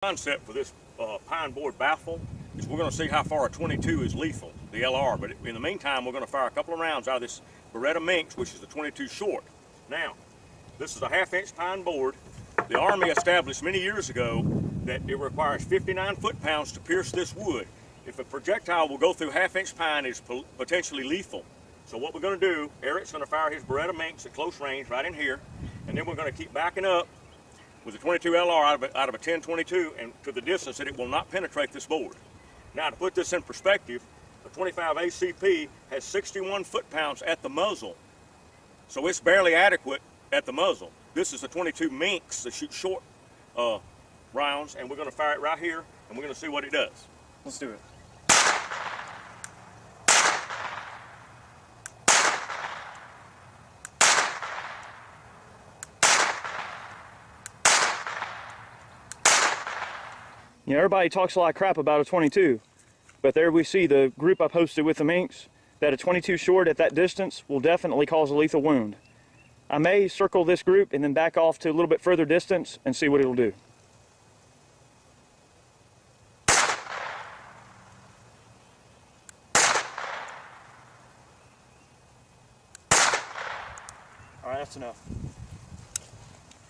Concept for this pine board baffle is we're going to see how far a 22 is lethal, the LR, but in the meantime we're going to fire a couple of rounds out of this Beretta Minx, which is the 22 short. Now, this is a 1/2-inch pine board. The Army established many years ago that it requires 59 foot-pounds to pierce this wood. If a projectile will go through 1/2-inch pine, it's potentially lethal. So what we're going to do, Eric's going to fire his Beretta Minx at close range right in here, and then we're going to keep backing up with a 22 LR out of a 10-22 and to the distance that it will not penetrate this board. Now, to put this in perspective, the 25 ACP has 61 foot-pounds at the muzzle, so it's barely adequate at the muzzle. This is a 22 Minx that shoots short rounds, and we're going to fire it right here, and we're going to see what it does. Let's do it. You know, everybody talks a lot of crap about a 22, but there we see the group I posted with the Minx, that a 22 short at that distance will definitely cause a lethal wound. I may circle this group and then back off to a little bit further distance and see what it'll do. All right, that's enough.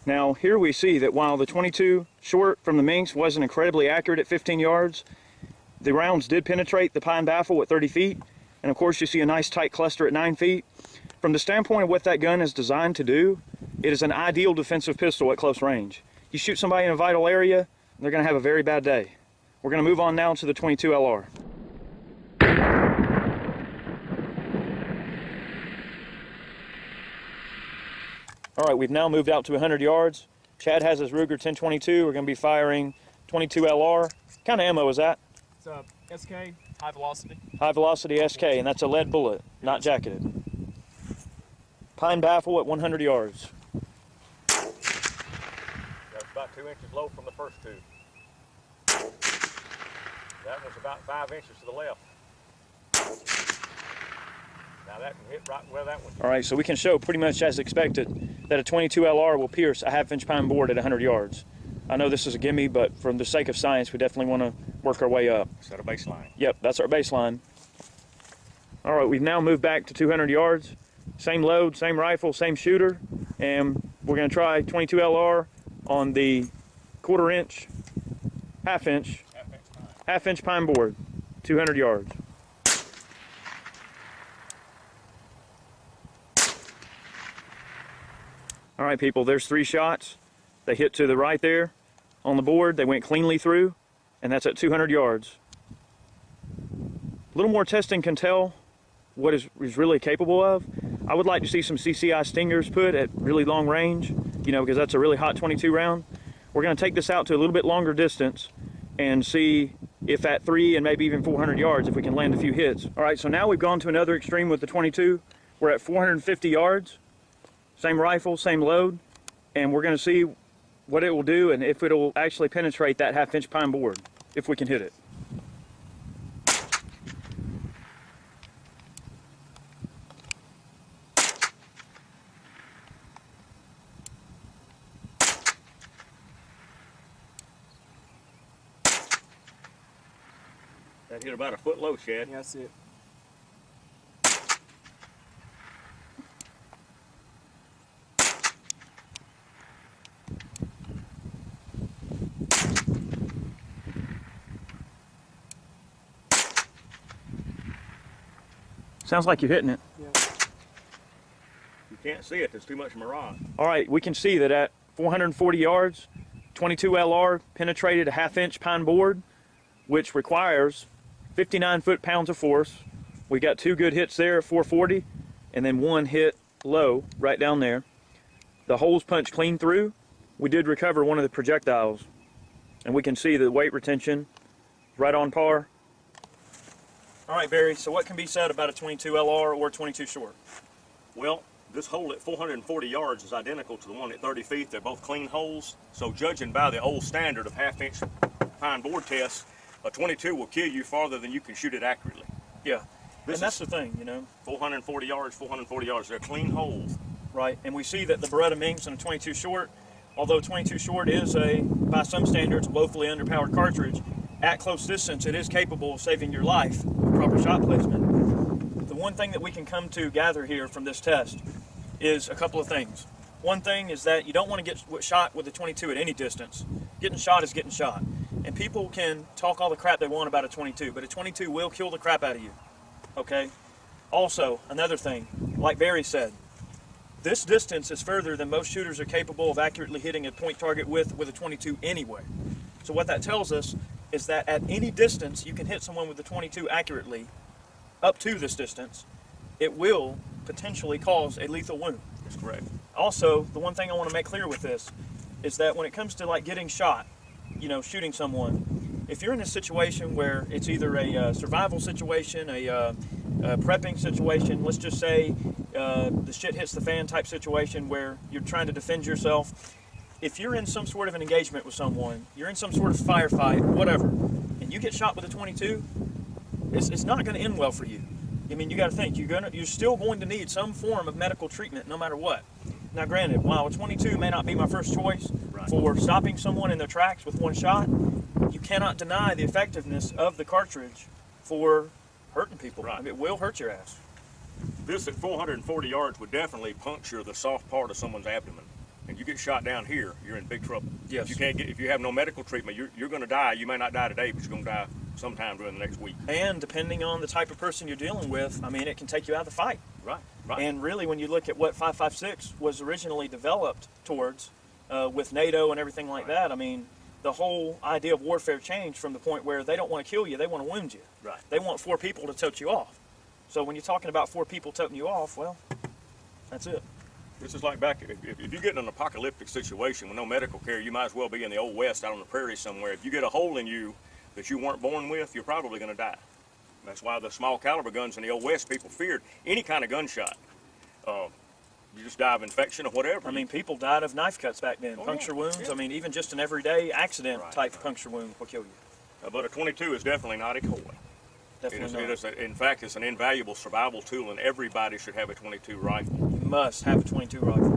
Now here we see that while the 22 short from the Minx wasn't incredibly accurate at 15 yards, the rounds did penetrate the pine baffle at 30 feet. And of course you see a nice tight cluster at 9 feet. From the standpoint of what that gun is designed to do, it is an ideal defensive pistol at close range. You shoot somebody in a vital area, they're going to have a very bad day. We're going to move on now to the 22 LR. All right, we've now moved out to 100 yards. Chad has his Ruger 10-22. We're going to be firing 22 LR. What kind of ammo is that? It's a SK, high velocity. High velocity SK, and that's a lead bullet, not jacketed. Pine baffle at 100 yards. That's about 2 inches low from the first two. That one's about 5 inches to the left. Now that can hit right where that one hit. All right, so we can show pretty much as expected that a 22 LR will pierce a 1/2-inch pine board at 100 yards. I know this is a gimme, but for the sake of science, we definitely want to work our way up. Set a baseline. Yep, that's our baseline. All right, we've now moved back to 200 yards. Same load, same rifle, same shooter, and we're going to try 22 LR on the 1/4 inch, 1/2 inch pine board, 200 yards. All right, people, there's 3 shots. They hit to the right there on the board. They went cleanly through, and that's at 200 yards. A little more testing can tell what is really capable of. I would like to see some CCI stingers put at really long range, you know, because that's a really hot 22 round. We're going to take this out to a little bit longer distance and see if at 3 and maybe even 400 yards, if we can land a few hits. All right, so now we've gone to another extreme with the 22. We're at 450 yards. Same rifle, same load, and we're going to see what it will do and if it will actually penetrate that 1/2-inch pine board, if we can hit it. That hit about a foot low, Chad. Yeah, that's it. Sounds like you're hitting it. Yeah. You can't see it, there's too much mirage. All right, we can see that at 440 yards, 22 LR penetrated a 1/2-inch pine board, which requires 59 foot-pounds of force. We got 2 good hits there at 440, and then 1 hit low right down there. The holes punched clean through. We did recover one of the projectiles, and we can see the weight retention right on par. All right, Barry, so what can be said about a 22 LR or 22 short? Well, this hole at 440 yards is identical to the one at 30 feet. They're both clean holes. So judging by the old standard of 1/2-inch pine board tests, a 22 will kill you farther than you can shoot it accurately. Yeah, This and that's the thing, you know. 440 yards, 440 yards. They're clean holes. Right, and we see that the Beretta Minx and the 22 short although 22 short is by some standards, woefully underpowered cartridge, at close distance it is capable of saving your life with proper shot placement. The one thing that we can come to gather here from this test is a couple of things. One thing is that you don't want to get shot with a 22 at any distance. Getting shot is getting shot. And people can talk all the crap they want about a 22, but a 22 will kill the crap out of you. Okay? Also, another thing, like Barry said, this distance is further than most shooters are capable of accurately hitting a point target with a 22 anyway. So what that tells us is that at any distance you can hit someone with a 22 accurately, up to this distance, it will potentially cause a lethal wound. That's correct. Also, the one thing I want to make clear with this is that when it comes to like getting shot, shooting someone, if you're in a situation where it's either a survival situation, a prepping situation, let's just say the shit hits the fan type situation where you're trying to defend yourself, if you're in some sort of an engagement with someone, you're in some sort of firefight, whatever, and you get shot with a 22, it's not going to end well for you. I mean, you got to think, you're still going to need some form of medical treatment no matter what. Now granted, while a 22 may not be my first choice for stopping someone in their tracks with one shot, you cannot deny the effectiveness of the cartridge for hurting people. Right. I mean, it will hurt your ass. This at 440 yards would definitely puncture the soft part of someone's abdomen. And you get shot down here, you're in big trouble. Yes. If you have no medical treatment, you're going to die. You may not die today, but you're going to die sometime during the next week. And depending on the type of person you're dealing with, I mean, it can take you out of the fight. Right. Right. And really, when you look at what 5.56 was originally developed towards, with NATO and everything like that, I mean, the whole idea of warfare changed from the point where they don't want to kill you, they want to wound you. Right. They want 4 people to tote you off. So when you're talking about 4 people toting you off, well, that's it. This is like back, if you get in an apocalyptic situation with no medical care, you might as well be in the old West out on the prairie somewhere. If you get a hole in you that you weren't born with, you're probably going to die. That's why the small caliber guns in the old West, people feared any kind of gunshot. You just die of infection or whatever. I mean, people died of knife cuts back then, Oh, puncture yeah, wounds. yeah. I mean, even just an everyday accident Right, type right. puncture wound will kill you. But a 22 is definitely not a toy. Definitely not. In fact, it's an invaluable survival tool, and everybody should have a 22 rifle. You must have a 22 rifle.